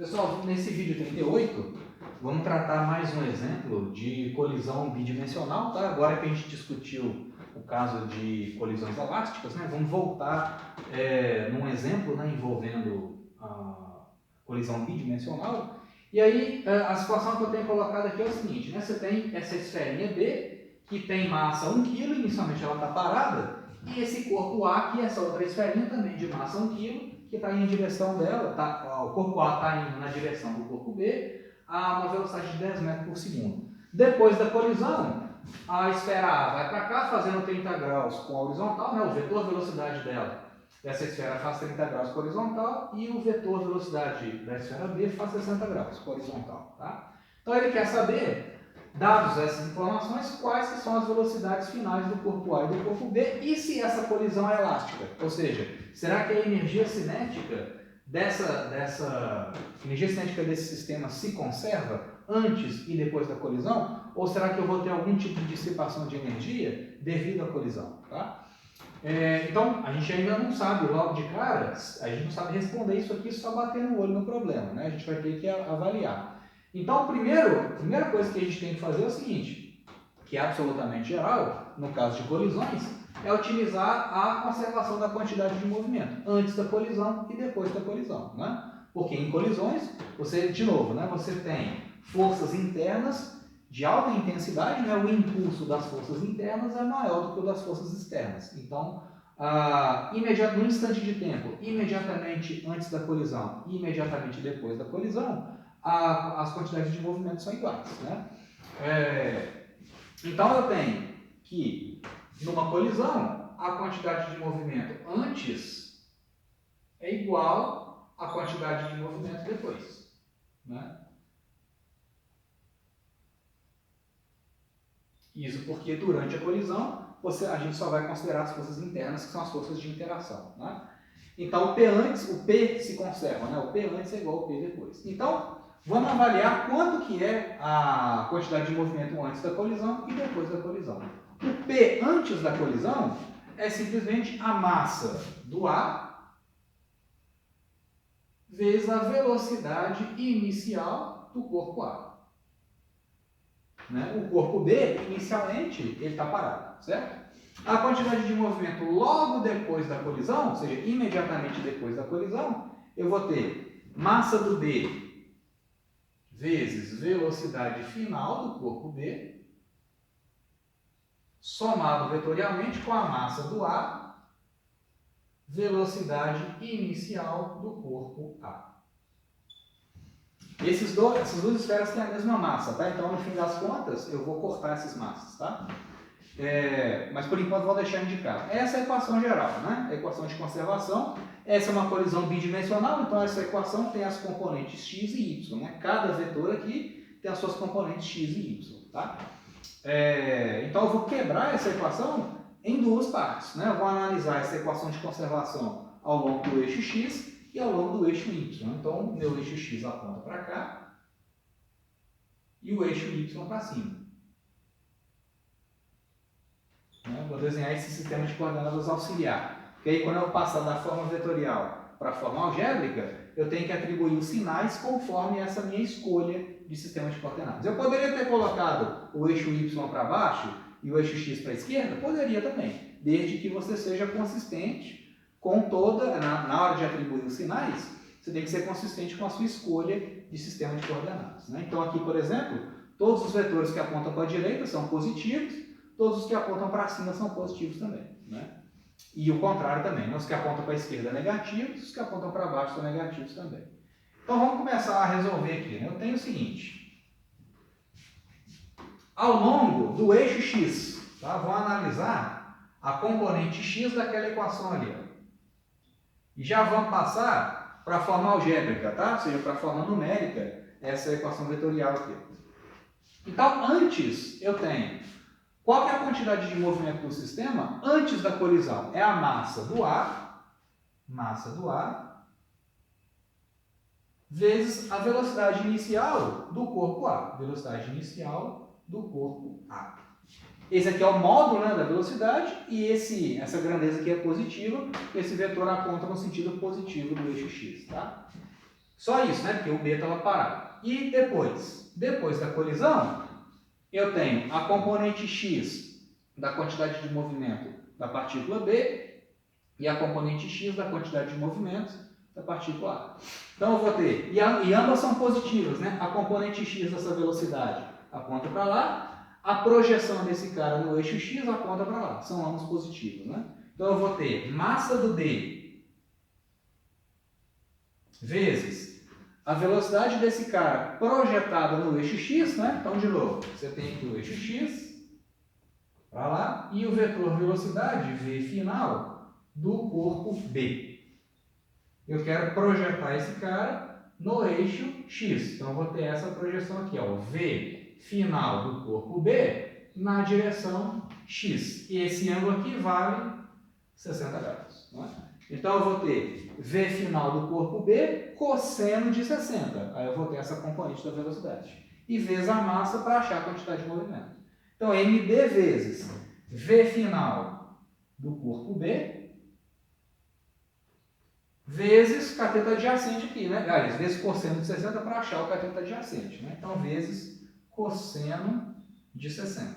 Pessoal, nesse vídeo 38, vamos tratar mais um exemplo de colisão bidimensional, tá? Agora que a gente discutiu o caso de colisões elásticas, né? Vamos voltar num exemplo, né, envolvendo a colisão bidimensional. E aí, a situação que eu tenho colocado aqui é o seguinte, né? Você tem essa esferinha B, que tem massa 1 kg, inicialmente ela está parada, e esse corpo A, que é essa outra esferinha também de massa 1 kg, que está indo em direção dela, o corpo A está indo na direção do corpo B, a uma velocidade de 10 metros por segundo. Depois da colisão, a esfera A vai para cá, fazendo 30 graus com a horizontal, né? O vetor velocidade dela, essa esfera faz 30 graus com a horizontal, e o vetor velocidade da esfera B faz 60 graus com a horizontal. Tá? Então ele quer saber, dados essas informações, quais são as velocidades finais do corpo A e do corpo B e se essa colisão é elástica. Ou seja, será que a energia cinética energia cinética desse sistema se conserva antes e depois da colisão? Ou será que eu vou ter algum tipo de dissipação de energia devido à colisão? Tá? Então, a gente ainda não sabe logo de cara, a gente não sabe responder isso aqui só batendo o olho no problema, né? A gente vai ter que avaliar. Então, a primeira coisa que a gente tem que fazer é o seguinte, que é absolutamente geral, no caso de colisões, é utilizar a conservação da quantidade de movimento, antes da colisão e depois da colisão. Né? Porque em colisões, de novo, né, você tem forças internas de alta intensidade, né, o impulso das forças internas é maior do que o das forças externas. Então, no instante de tempo, imediatamente antes da colisão e imediatamente depois da colisão, as quantidades de movimento são iguais. Né? Então eu tenho que, numa colisão, a quantidade de movimento antes é igual à quantidade de movimento depois. Né? Isso porque durante a colisão a gente só vai considerar as forças internas, que são as forças de interação. Né? Então o P antes, o P se conserva, né? O P antes é igual ao P depois. Então, vamos avaliar quanto que é a quantidade de movimento antes da colisão e depois da colisão. O P antes da colisão é simplesmente a massa do A vezes a velocidade inicial do corpo A. Né? O corpo B, inicialmente, ele está parado, certo? A quantidade de movimento logo depois da colisão, ou seja, imediatamente depois da colisão, eu vou ter massa do B vezes velocidade final do corpo B, somado vetorialmente com a massa do A, velocidade inicial do corpo A. Essas duas esferas têm a mesma massa, tá? Então, no fim das contas, eu vou cortar essas massas, tá? Mas, por enquanto, vou deixar indicado. Essa é a equação geral, né? A equação de conservação. Essa é uma colisão bidimensional, então essa equação tem as componentes x e y, né? Cada vetor aqui tem as suas componentes x e y, tá? Então, eu vou quebrar essa equação em duas partes, né? Eu vou analisar essa equação de conservação ao longo do eixo x e ao longo do eixo y. Então, meu eixo x aponta para cá e o eixo y para cima. Vou desenhar esse sistema de coordenadas auxiliar. Porque aí, quando eu passar da forma vetorial para a forma algébrica, eu tenho que atribuir os sinais conforme essa minha escolha de sistema de coordenadas. Eu poderia ter colocado o eixo y para baixo e o eixo x para a esquerda? Poderia também, desde que você seja consistente com toda... Na hora de atribuir os sinais, você tem que ser consistente com a sua escolha de sistema de coordenadas. Né? Então, aqui, por exemplo, todos os vetores que apontam para a direita são positivos, todos os que apontam para cima são positivos também. Né? E o contrário também, né? Os que apontam para a esquerda são negativos, os que apontam para baixo são negativos também. Então vamos começar a resolver aqui. Né? Eu tenho o seguinte, ao longo do eixo x, tá? Vou analisar a componente x daquela equação ali. Ó. E já vamos passar para a forma algébrica, tá? Ou seja, para a forma numérica, essa equação vetorial aqui. Então, antes eu tenho... Qual que é a quantidade de movimento do sistema antes da colisão? É a massa do A, vezes a velocidade inicial do corpo A. Velocidade inicial do corpo A. Esse aqui é o módulo, né, da velocidade e essa grandeza aqui é positiva. Esse vetor aponta no sentido positivo do eixo x. Tá? Só isso, né? Porque o B estava parado. E depois da colisão, eu tenho a componente X da quantidade de movimento da partícula B e a componente X da quantidade de movimento da partícula A. Então eu vou ter, e ambas são positivas, né? A componente X dessa velocidade aponta para lá, a projeção desse cara no eixo X aponta para lá. São ambos positivos, né? Então eu vou ter massa do B vezes a velocidade desse cara projetada no eixo X, né? Então, de novo, você tem aqui o eixo X para lá e o vetor velocidade V final do corpo B. Eu quero projetar esse cara no eixo X. Então, eu vou ter essa projeção aqui, ó, V final do corpo B na direção X. E esse ângulo aqui vale 60 graus. Não é? Então, eu vou ter V final do corpo B cosseno de 60. Aí eu vou ter essa componente da velocidade. E vezes a massa para achar a quantidade de movimento. Então, MB vezes V final do corpo B vezes cateto adjacente aqui, né? Aliás, vezes cosseno de 60 para achar o cateto adjacente. Né? Então, vezes cosseno de 60.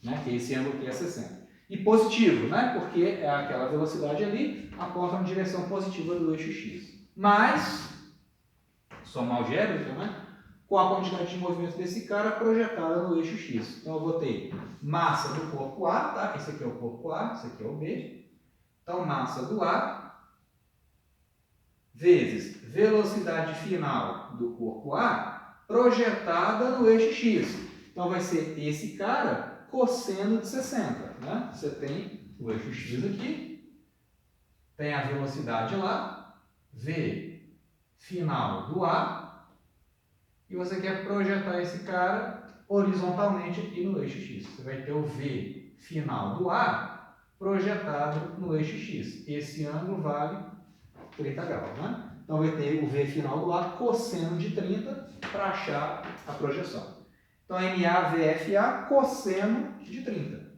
Né? Que esse ângulo aqui é 60. E positivo, né? Porque é aquela velocidade ali aponta na direção positiva do eixo X. Mas, soma algébrica, né? Com a quantidade de movimento desse cara projetada no eixo X. Então, eu vou ter massa do corpo A, tá? Esse aqui é o corpo A, esse aqui é o B. Então, massa do A vezes velocidade final do corpo A projetada no eixo X. Então, vai ser esse cara cosseno de 60. Né? Você tem o eixo X aqui, tem a velocidade lá, V final do A, e você quer projetar esse cara horizontalmente aqui no eixo X. Você vai ter o V final do A projetado no eixo X. Esse ângulo vale 30 graus, né? Então vai ter o V final do A cosseno de 30 para achar a projeção. Então MA VFA cosseno de 30.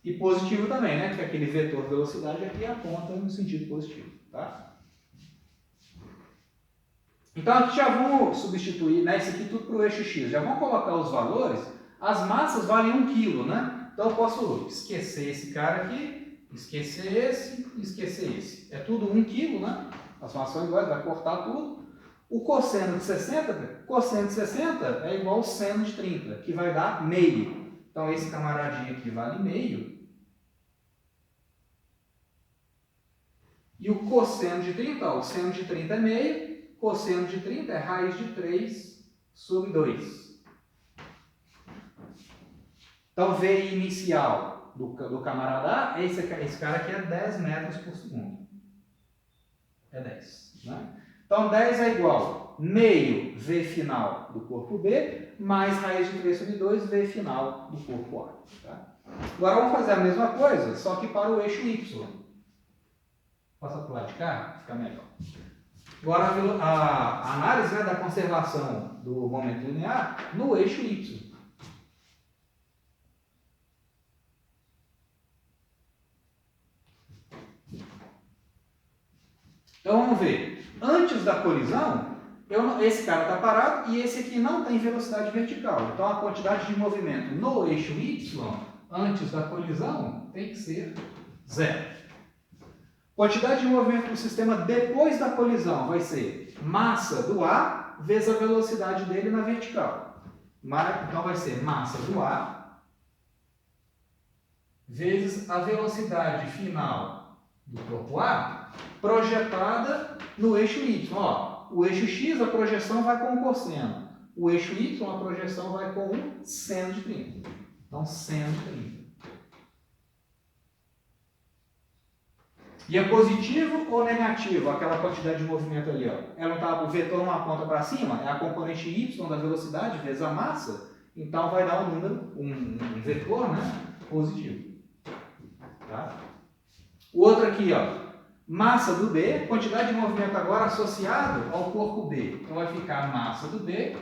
E positivo também, né? Porque aquele vetor velocidade aqui aponta no sentido positivo, tá? Então aqui já vamos substituir, né? Isso aqui tudo para o eixo X. Já vamos colocar os valores. As massas valem 1 kg, né? Então eu posso esquecer esse cara aqui, esquecer esse. É tudo 1 kg, né? As massas são iguais, vai cortar tudo. O cosseno de 60 é igual ao seno de 30, que vai dar meio. Então esse camaradinho aqui vale meio. E o cosseno de 30, ó, o seno de 30 é meio, cosseno de 30 é raiz de 3 sobre 2. Então, V inicial do camarada A, esse cara aqui é 10 metros por segundo. É 10. Né? Então, 10 é igual meio V final do corpo B, mais raiz de 3 sobre 2, V final do corpo A. Tá? Agora, vamos fazer a mesma coisa, só que para o eixo Y. Passa para o lado de cá, fica melhor. Agora, a análise, né, da conservação do momento linear no eixo Y. Então vamos ver. Antes da colisão, esse cara está parado e esse aqui não tem velocidade vertical. Então a quantidade de movimento no eixo Y, antes da colisão, tem que ser 0. Quantidade de movimento do sistema depois da colisão vai ser massa do A vezes a velocidade dele na vertical. Então vai ser massa do A vezes a velocidade final do corpo A projetada no eixo Y. Ó, o eixo X, a projeção vai com o cosseno. O eixo Y, a projeção vai com o seno de 30. Então, seno de 30. E é positivo ou negativo aquela quantidade de movimento ali? Ó? O vetor não aponta para cima, é a componente Y da velocidade vezes a massa. Então, vai dar um número, um vetor, né, positivo. Tá? O outro aqui, ó. Massa do B, quantidade de movimento agora associado ao corpo B. Então vai ficar massa do B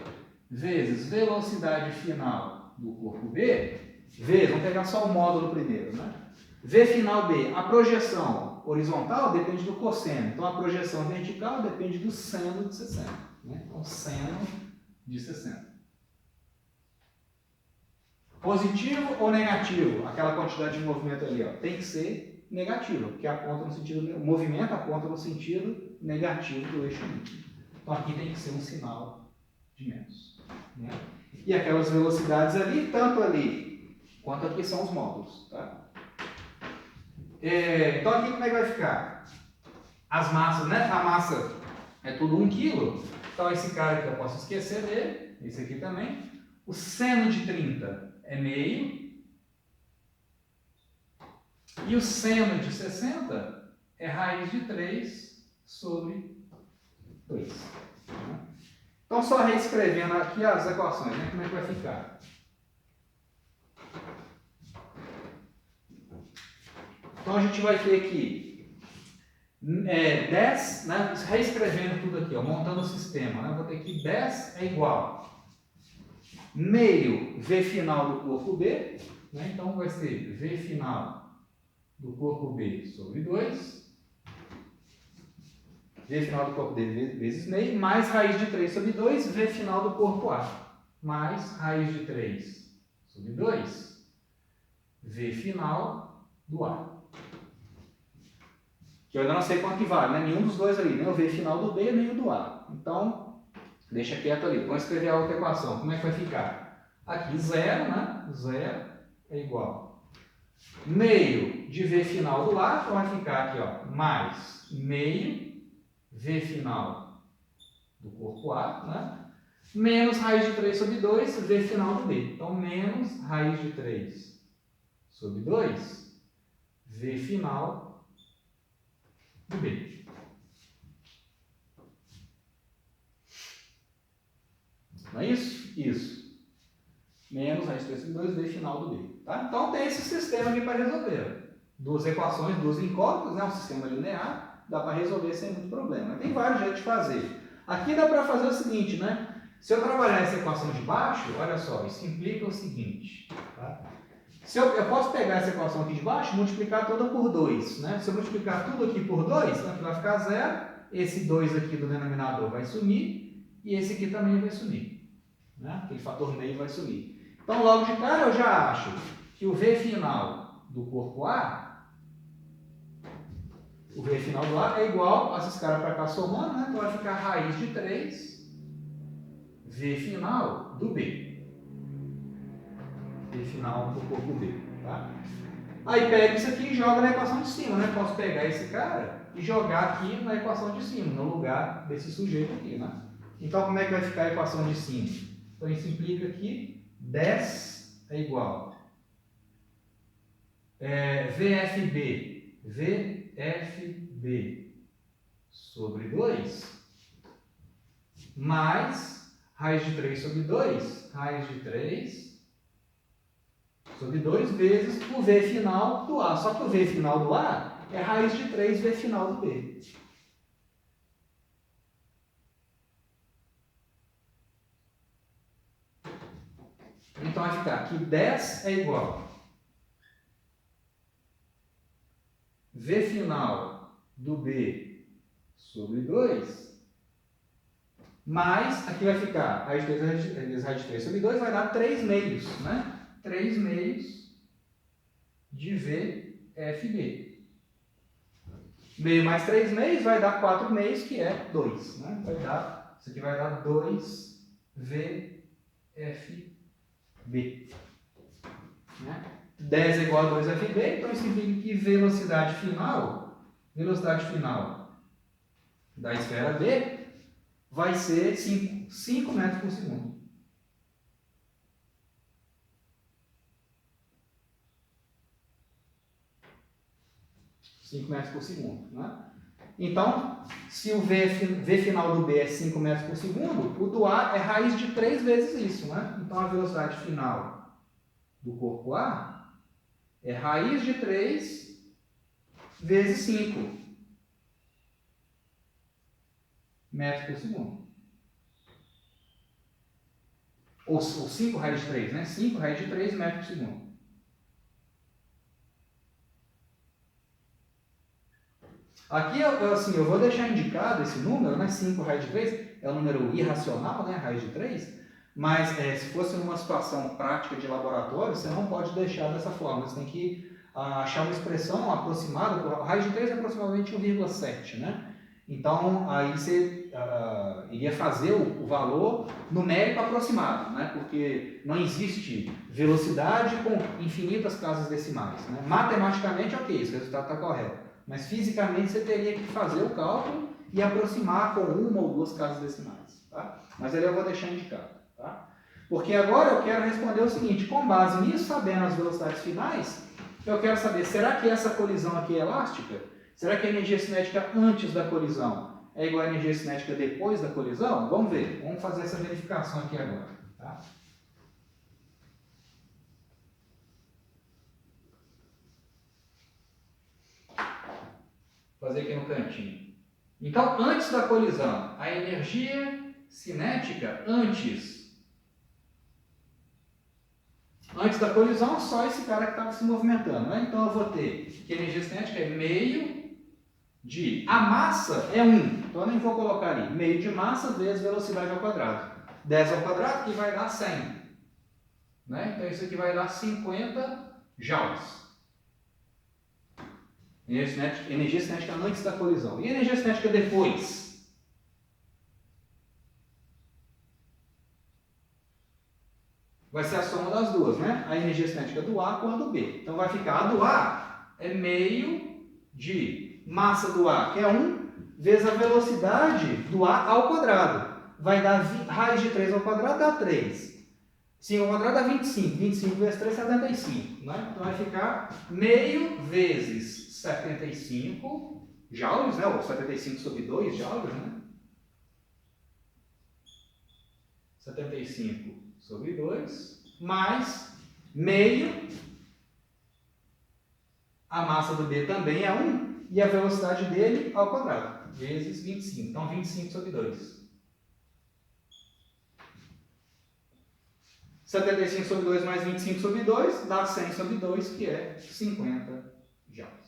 vezes velocidade final do corpo B, vezes, vamos pegar só o módulo primeiro, né? V final B, a projeção horizontal depende do cosseno. Então, a projeção vertical depende do seno de 60. Né? Então, seno de 60. Positivo ou negativo? Aquela quantidade de movimento ali, ó, tem que ser negativa, porque aponta no sentido, o movimento aponta no sentido negativo do eixo Y. Então, aqui tem que ser um sinal de menos. Né? E aquelas velocidades ali, tanto ali quanto aqui são os módulos. Tá? Então, aqui como é que vai ficar? As massas, né? A massa é tudo 1 kg. Então, esse cara aqui eu posso esquecer dele. Esse aqui também. O seno de 30 é meio. E o seno de 60 é raiz de 3 sobre 2. Então, só reescrevendo aqui as equações, né? Como é que vai ficar? Então, a gente vai ter aqui 10, né? Reescrevendo tudo aqui, ó, montando o sistema. Né? Vou ter aqui 10 é igual meio V final do corpo B. Né? Então, vai ser V final do corpo B sobre 2. V final do corpo B vezes meio, mais raiz de 3 sobre 2, V final do corpo A, mais raiz de 3 sobre 2, V final do A. Que eu ainda não sei quanto que vale, né? Nenhum dos dois ali, nem o V final do B, nem o do A. Então, deixa quieto ali. Vamos escrever a outra equação. Como é que vai ficar? Aqui 0, né? 0 é igual meio de V final do A, então vai ficar aqui, ó, mais meio V final do corpo A, né? Menos raiz de 3 sobre 2, V final do B. Então, menos raiz de 3 sobre 2, V final do B. Não é isso? Isso. Menos raiz de 3 sobre 2, V final do B. Tá? Então, tem esse sistema aqui para resolver. Duas equações, duas incógnitas, né? Um sistema linear. Dá para resolver sem muito problema. Tem vários jeitos de fazer. Aqui dá para fazer o seguinte, né? Se eu trabalhar essa equação de baixo, olha só, isso implica o seguinte. Tá? Se eu posso pegar essa equação aqui de baixo e multiplicar toda por 2. Né? Se eu multiplicar tudo aqui por 2, aqui vai ficar 0. Esse 2 aqui do denominador vai sumir. E esse aqui também vai sumir. Né? Aquele fator meio vai sumir. Então, logo de cara, eu já acho que o V final do corpo A, o V final do A é igual a esses caras para cá somando, né? Então vai ficar raiz de 3 V final do B. V final do corpo B. Tá? Aí pega isso aqui e joga na equação de cima, né? Posso pegar esse cara e jogar aqui na equação de cima, no lugar desse sujeito aqui, né? Então como é que vai ficar a equação de cima? Então isso implica que 10 é igual VFB sobre 2 mais raiz de 3 sobre 2, raiz de 3 sobre 2 vezes o V final do A. Só que o V final do A é raiz de 3 V final do B. Então vai ficar que 10 é igual V final do B sobre 2, mais, aqui vai ficar raiz de 3 vezes raiz de 3 sobre 2, vai dar 3 meios, né? 3 meios de VFB. Meio mais 3 meios vai dar 4 meios, que é 2. Né? Isso aqui vai dar 2 VFB. Né? 10 é igual a 2FB, então isso significa que velocidade final da esfera B vai ser 5 metros por segundo. Né? Então, se o V final do B é 5 metros por segundo, o do A é raiz de 3 vezes isso. Né? Então, a velocidade final do corpo A é raiz de 3 vezes 5 metros por segundo. Ou 5 raiz de 3, né? 5 raiz de 3 metros por segundo. Aqui, assim, eu vou deixar indicado esse número, né? 5 raiz de 3 é um número irracional, né? Raiz de 3. Mas se fosse numa situação prática de laboratório, você não pode deixar dessa forma. Você tem que achar uma expressão aproximada. A raiz de 3 é aproximadamente 1,7, né? Então, aí você iria fazer o valor numérico aproximado, né? Porque não existe velocidade com infinitas casas decimais, né? Matematicamente, ok, esse resultado está correto. Mas fisicamente você teria que fazer o cálculo e aproximar com uma ou duas casas decimais. Tá? Mas ali eu vou deixar indicado. Tá? Porque agora eu quero responder o seguinte: com base nisso, sabendo as velocidades finais, eu quero saber, será que essa colisão aqui é elástica? Será que a energia cinética antes da colisão é igual à energia cinética depois da colisão? Vamos ver, vamos fazer essa verificação aqui agora. Tá? Vou fazer aqui no cantinho. Então, antes da colisão, a energia cinética antes da colisão, só esse cara que estava se movimentando. Né? Então, eu vou ter que a energia cinética é meio de... A massa é 1, então eu nem vou colocar ali. Meio de massa vezes velocidade ao quadrado. 10 ao quadrado, que vai dar 100. Né? Então, isso aqui vai dar 50 joules. Energia cinética antes da colisão. E energia cinética depois? Vai ser a soma das duas, né? A energia cinética do A com a do B. Então vai ficar a do A é meio de massa do A, que é 1, vezes a velocidade do A ao quadrado. Vai dar raiz de 3 ao quadrado, dá 3. 5 ao quadrado dá 25. 25 vezes 3, 75. Né? Então vai ficar meio vezes 75 joules, né? Ou 75 sobre 2 joules, né? 75 sobre 2, mais meio, a massa do B também é 1, e a velocidade dele ao quadrado, vezes 25. Então, 25 sobre 2. 75 sobre 2 mais 25 sobre 2 dá 100 sobre 2, que é 50 joules.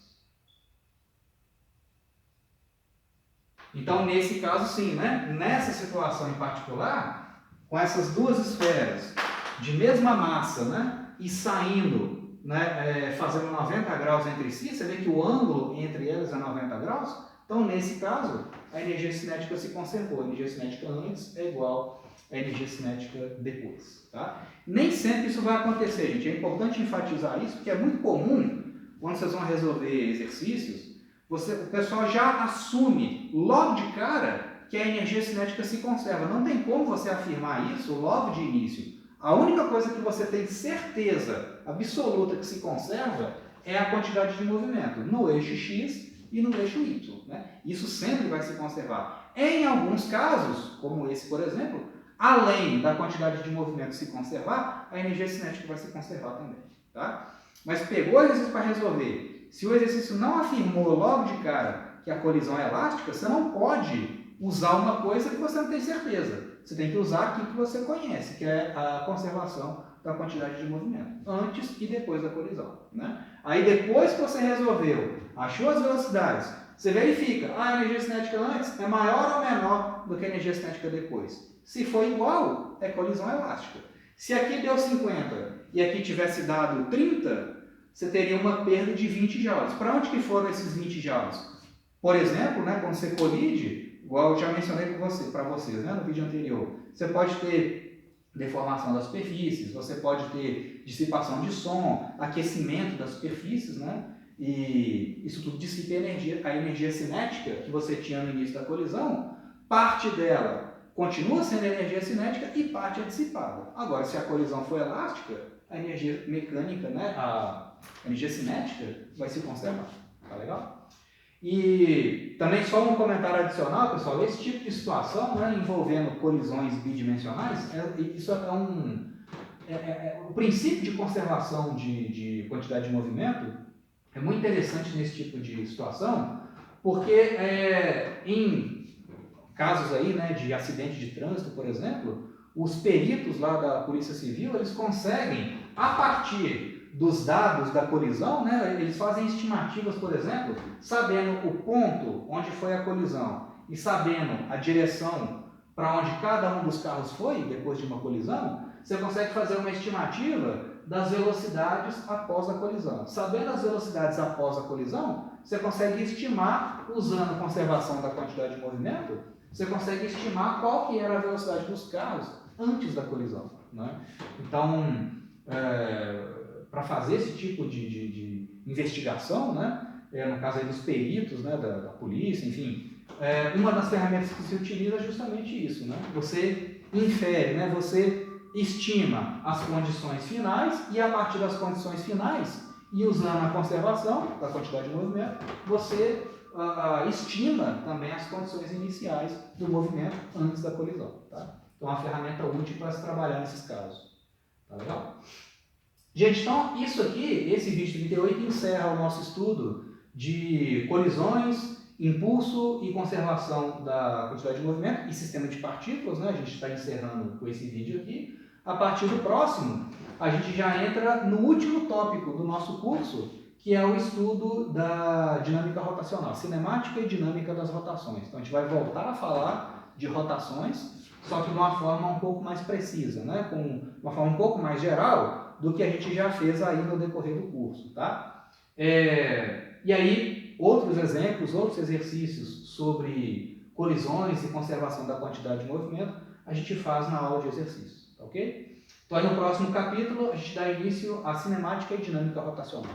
Então, nesse caso, sim, né? Nessa situação em particular, com essas duas esferas de mesma massa, né? E saindo, né? Fazendo 90 graus entre si, você vê que o ângulo entre elas é 90 graus. Então, nesse caso, a energia cinética se conservou. A energia cinética antes é igual à energia cinética depois. Tá? Nem sempre isso vai acontecer, gente. É importante enfatizar isso, porque é muito comum, quando vocês vão resolver exercícios, o pessoal já assume logo de cara que a energia cinética se conserva. Não tem como você afirmar isso logo de início. A única coisa que você tem certeza absoluta que se conserva é a quantidade de movimento no eixo X e no eixo Y. Né? Isso sempre vai se conservar. Em alguns casos, como esse, por exemplo, além da quantidade de movimento se conservar, a energia cinética vai se conservar também. Tá? Mas pegou o exercício para resolver. Se o exercício não afirmou logo de cara que a colisão é elástica, você não pode usar uma coisa que você não tem certeza. Você tem que usar aquilo que você conhece, que é a conservação da quantidade de movimento, antes e depois da colisão. Né? Aí depois que você resolveu, achou as velocidades, você verifica, a energia cinética antes é maior ou menor do que a energia cinética depois. Se for igual, é colisão elástica. Se aqui deu 50 e aqui tivesse dado 30, você teria uma perda de 20 joules. Para onde que foram esses 20 joules? Por exemplo, né, quando você colide, igual eu já mencionei para vocês, né, no vídeo anterior, você pode ter deformação das superfícies, você pode ter dissipação de som, aquecimento das superfícies, né, e isso tudo dissipa a energia cinética que você tinha no início da colisão. Parte dela continua sendo energia cinética e parte é dissipada. Agora, se a colisão for elástica, a energia mecânica, né, a energia cinética vai se conservar. Tá legal? E também só um comentário adicional, pessoal, esse tipo de situação, né, envolvendo colisões bidimensionais, isso o princípio de conservação de quantidade de movimento é muito interessante nesse tipo de situação, porque em casos aí, né, de acidente de trânsito, por exemplo, os peritos lá da Polícia Civil, eles conseguem, a partir dos dados da colisão, né, eles fazem estimativas, por exemplo, sabendo o ponto onde foi a colisão e sabendo a direção para onde cada um dos carros foi depois de uma colisão, você consegue fazer uma estimativa das velocidades após a colisão. Sabendo as velocidades após a colisão, você consegue estimar, usando a conservação da quantidade de movimento, você consegue estimar qual que era a velocidade dos carros antes da colisão, né? Então, para fazer esse tipo de investigação, né, no caso aí dos peritos, né, da polícia, enfim, uma das ferramentas que se utiliza é justamente isso, né? Você infere, né, você estima as condições finais e a partir das condições finais e usando a conservação da quantidade de movimento, você estima também as condições iniciais do movimento antes da colisão, tá? Então é uma ferramenta útil para se trabalhar nesses casos. Tá legal? Gente, então isso aqui, esse vídeo 38 encerra o nosso estudo de colisões, impulso e conservação da quantidade de movimento e sistema de partículas, né? A gente está encerrando com esse vídeo aqui. A partir do próximo, a gente já entra no último tópico do nosso curso, que é o estudo da dinâmica rotacional, cinemática e dinâmica das rotações. Então a gente vai voltar a falar de rotações, só que de uma forma um pouco mais precisa, né? Com uma forma um pouco mais geral do que a gente já fez aí no decorrer do curso, tá? E aí, outros exemplos, outros exercícios sobre colisões e conservação da quantidade de movimento, a gente faz na aula de exercícios, tá ok? Então aí no próximo capítulo a gente dá início à cinemática e dinâmica rotacional.